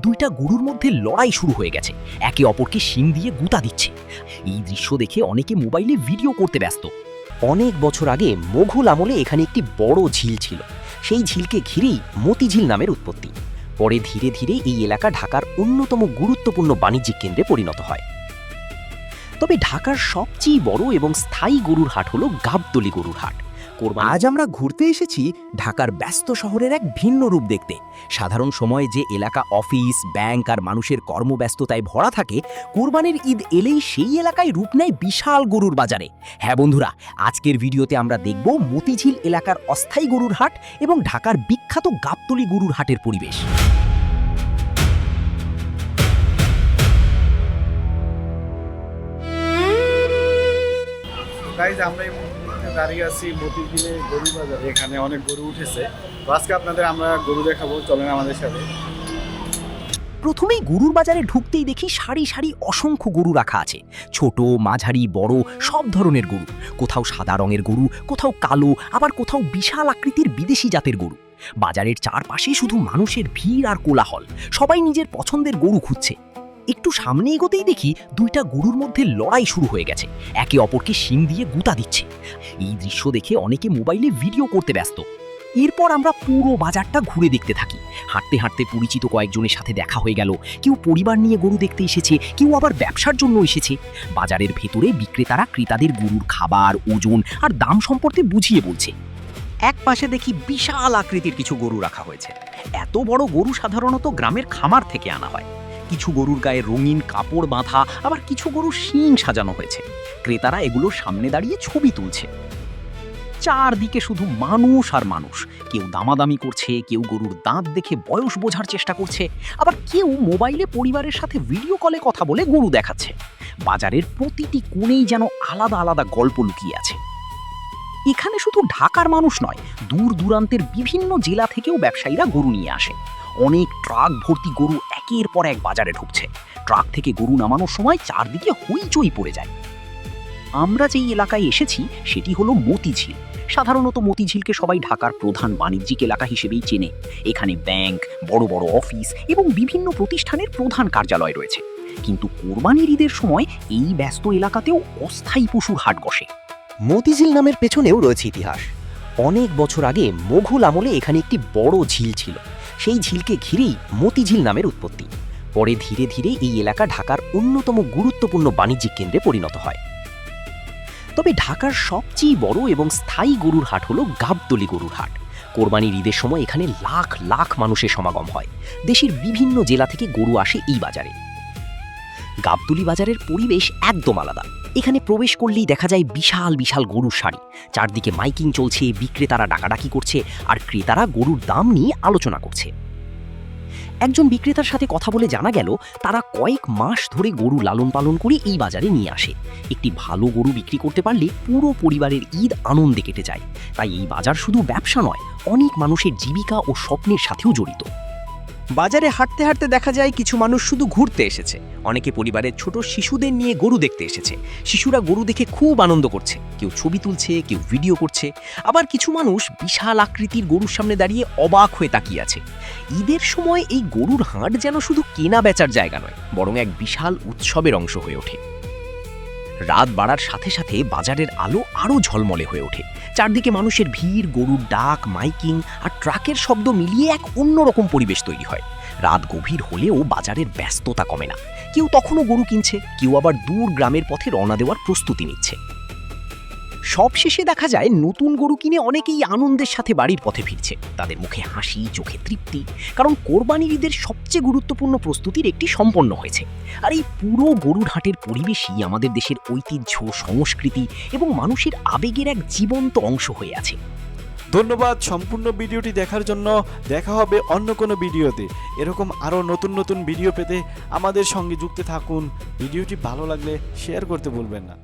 দুইটা গরুর মধ্যে লড়াই শুরু হয়ে গেছে, একে অপরকে শিং দিয়ে গুঁতা দিচ্ছে। এই দৃশ্য দেখে অনেকে মোবাইলে ভিডিও করতে ব্যস্ত। অনেক বছর আগে মোঘল আমলে এখানে একটি বড় ঝিল ছিল। সেই ঝিলকে ঘিরেই মতিঝিল নামের উৎপত্তি। পরে ধীরে ধীরে এই এলাকা ঢাকার অন্যতম গুরুত্বপূর্ণ বাণিজ্যিক কেন্দ্রে পরিণত হয়। তবে ঢাকার সবচেয়ে বড় এবং স্থায়ী গরুর হাট হলো গাবতলী গরুর হাট। আজ আমরা ঘুরতে এসেছি ঢাকার ব্যস্ত শহরের এক ভিন্ন রূপ দেখতে। সাধারণ সময়ে যে এলাকা অফিস, ব্যাংক আর মানুষের কর্মব্যস্ততায় ভরা থাকে, কোরবানির ঈদ এলেই সেই এলাকায় রূপ নেয় বিশাল গরুর বাজারে। হ্যাঁ বন্ধুরা, আজকের ভিডিওতে আমরা দেখব মতিঝিল এলাকার অস্থায়ী গরুর হাট এবং ঢাকার বিখ্যাত গাবতলী গরুর হাটের পরিবেশ। গাইজ, আমরা এই মুহূর্তে দাঁড়িয়ে আছি মতিঝিলে গরু বাজারে। এখানে অনেক গরু উঠেছে, তো আজকে আপনাদের আমরা গরু দেখাবো, চলেন আমাদের সাথে। প্রথমেই গরুর বাজারে ঢুকতেই দেখি সারি সারি অসংখ্য গরু রাখা আছে। ছোট, মাঝারি, বড় সব ধরনের গরু। কোথাও সাদা রঙের গরু, কোথাও কালো, আবার কোথাও বিশাল আকৃতির বিদেশি জাতের গরু। বাজারের চারপাশে শুধু মানুষের ভিড় আর কোলাহল। সবাই নিজের পছন্দের গরু খুঁজছে। একটু সামনে এগোতেই দেখি দুইটা গরুর মধ্যে লড়াই শুরু হয়ে গেছে, একে অপরকে শিং দিয়ে গুঁতা দিচ্ছে। এই দৃশ্য দেখে অনেকে মোবাইলে ভিডিও করতে ব্যস্ত। এরপর আমরা পুরো বাজারটা ঘুরে দেখতে থাকি। হাঁটতে হাঁটতে পরিচিত কয়েকজনের সাথে দেখা হয়ে গেল। কেউ পরিবার নিয়ে গরু দেখতে এসেছে, কেউ আবার ব্যবসার জন্য এসেছে। বাজারের ভেতরে বিক্রেতারা ক্রেতাদের গরুর খাবার, ওজন আর দাম সম্পর্কে বুঝিয়ে বলছে। এক পাশে দেখি বিশাল আকৃতির কিছু গরু রাখা হয়েছে। এত বড় গরু সাধারণত গ্রামের খামার থেকে আনা হয়। কিছু গরুর গায়ে রঙিন কাপড় বাঁধা, আবার কিছু গরুর শিং সাজানো হয়েছে। ক্রেতারা এগুলোর সামনে দাঁড়িয়ে ছবি তুলছে। চারদিকে শুধু মানুষ আর মানুষ। কেউ দামাদামি করছে, কেউ গরুর দাঁত দেখে বয়স বোঝার চেষ্টা করছে, আবার কেউ মোবাইলে পরিবারের সাথে ভিডিও কলে কথা বলে গরু দেখাচ্ছে। বাজারের প্রতিটি কোণেই যেন আলাদা আলাদা গল্প লুকিয়ে আছে। এখানে শুধু ঢাকার মানুষ নয়, দূর দূরান্তের বিভিন্ন জেলা থেকেও ব্যবসায়ীরা গরু নিয়ে আসে। অনেক ট্রাক ভর্তি গরু একের পর এক বাজারে ঢুকছে। ট্রাক থেকে গরু নামানোর সময় চারদিকে হইচই পড়ে যায়। আমরা যেই এলাকায় এসেছি সেটি হলো মতিঝিল। সাধারণত মতিঝিলকে সবাই ঢাকার প্রধান বাণিজ্যিক এলাকা হিসেবেই চেনে। এখানে ব্যাংক, বড় বড় অফিস এবং বিভিন্ন প্রতিষ্ঠানের প্রধান কার্যালয় রয়েছে। কিন্তু কোরবানির ঈদের সময় এই ব্যস্ত এলাকাতেও অস্থায়ী পশুর হাট বসে। মতিঝিল নামের পেছনেও রয়েছে ইতিহাস। অনেক বছর আগে মোঘল আমলে এখানে একটি বড় ঝিল ছিল। সেই ঝিলকে ঘিরেই মতিঝিল নামের উৎপত্তি। পরে ধীরে ধীরে এই এলাকা ঢাকার অন্যতম গুরুত্বপূর্ণ বাণিজ্যিক কেন্দ্রে পরিণত হয়। তবে ঢাকার সবচেয়ে বড় এবং স্থায়ী গরুর হাট হলো গাবতলী গরুর হাট। কোরবানির ঈদের সময় এখানে লাখ লাখ মানুষের সমাগম হয়। দেশের বিভিন্ন জেলা থেকে গরু আসে এই বাজারে। গাবতলী বাজারের পরিবেশ একদম আলাদা। এখানে প্রবেশ করলেই দেখা যায় বিশাল বিশাল গরুর সারি। চারদিকে মাইকিং চলছে, বিক্রেতারা ডাকাডাকি করছে আর ক্রেতারা গরুর দাম নিয়ে আলোচনা করছে। একজন বিক্রেতার সাথে কথা বলে জানা গেল তারা কয়েক মাস ধরে গরু লালন পালন করে এই বাজারে নিয়ে আসে। একটি ভালো গরু বিক্রি করতে পারলে পুরো পরিবারের ঈদ আনন্দে কেটে যায়। তাই এই বাজার শুধু ব্যবসা নয়, অনেক মানুষের জীবিকা ও স্বপ্নের সাথেও জড়িত। বাজারে হাঁটতে হাঁটতে দেখা যায় কিছু মানুষ শুধু ঘুরতে এসেছে। অনেকে পরিবারের ছোট শিশুদের নিয়ে গরু দেখতে এসেছে। শিশুরা গরু দেখে খুব আনন্দ করছে, কেউ ছবি তুলছে, কেউ ভিডিও করছে। আবার কিছু মানুষ বিশাল আকৃতির গরুর সামনে দাঁড়িয়ে অবাক হয়ে তাকিয়ে আছে। ঈদের সময় এই গরুর হাট যেন শুধু কেনা বেচার জায়গা নয়, বরং এক বিশাল উৎসবের অংশ হয়ে ওঠে। রাত বাড়ার সাথে সাথে বাজারের আলো আরও ঝলমলে হয়ে ওঠে। চারদিকে মানুষের ভিড়, গরুর ডাক, মাইকিং আর ট্রাকের শব্দ মিলিয়ে এক অন্যরকম পরিবেশ তৈরি হয়। রাত গভীর হলেও বাজারের ব্যস্ততা কমে না। কেউ তখনও গরু কিনছে, কেউ আবার দূর গ্রামের পথে রওনা দেওয়ার প্রস্তুতি নিচ্ছে। সবশেষে দেখা যায় নতুন গরু কিনে অনেকেই আনন্দের সাথে বাড়ির পথে ফিরছে। তাদের মুখে হাসি, চোখে তৃপ্তি, কারণ কোরবানির ঈদের সবচেয়ে গুরুত্বপূর্ণ প্রস্তুতির একটি সম্পন্ন হয়েছে। আর এই পুরো গরুর হাটের পরিবেশই আমাদের দেশের ঐতিহ্য, সংস্কৃতি এবং মানুষের আবেগের এক জীবন্ত অংশ হয়ে আছে। ধন্যবাদ সম্পূর্ণ ভিডিওটি দেখার জন্য। দেখা হবে অন্য কোনো ভিডিওতে। এরকম আরও নতুন নতুন ভিডিও পেতে আমাদের সঙ্গে যুক্ত থাকুন। ভিডিওটি ভালো লাগলে শেয়ার করতে ভুলবেন না।